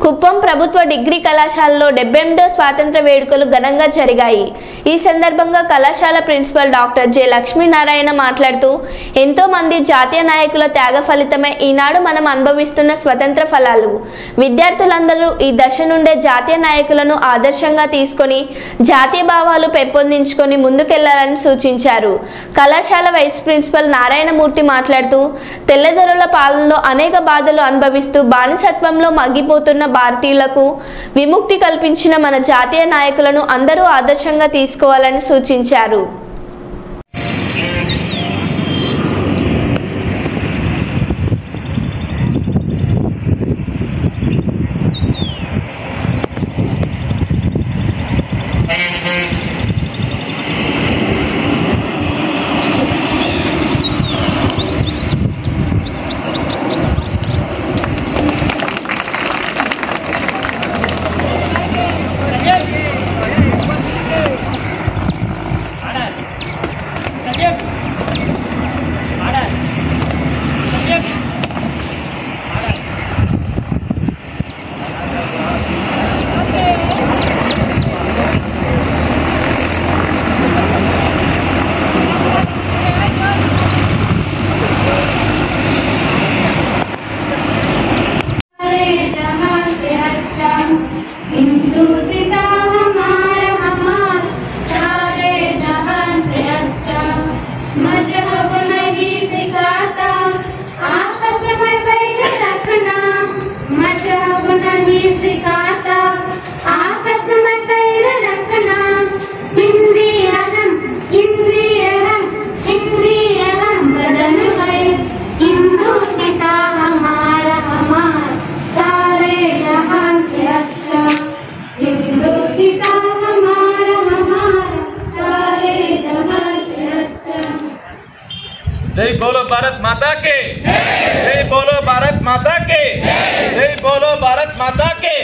కుప్పం ప్రభుత్వ డిగ్రీ కళాశాలలో 78వ స్వాతంత్ర వేడుకలు ఘనంగా జరిగాయి. ఈ సందర్భంగా కళాశాల ప్రిన్సిపల్ డాక్టర్ జె లక్ష్మీనారాయణ మాట్లాడుతూ ఎంతో మంది జాతీయ నాయకుల త్యాగ ఫలితమే ఈనాడు మనం అనుభవిస్తున్న స్వతంత్ర ఫలాలు. విద్యార్థులందరూ ఈ దశ నుండే జాతీయ నాయకులను ఆదర్శంగా తీసుకొని జాతీయ భావాలు పెంపొందించుకొని ముందుకెళ్లాలని సూచించారు. కళాశాల వైస్ ప్రిన్సిపల్ నారాయణమూర్తి మాట్లాడుతూ తెల్లదొరల పాలనలో అనేక బాధలు అనుభవిస్తూ బానిసత్వంలో మగ్గిపోతున్న భారతీయులకు విముక్తి కల్పించిన మన జాతీయ నాయకులను అందరూ ఆదర్శంగా తీసుకోవాలని సూచించారు. जय बोलो भारत माता के जय बोलो भारत माता के जय बोलो भारत माता के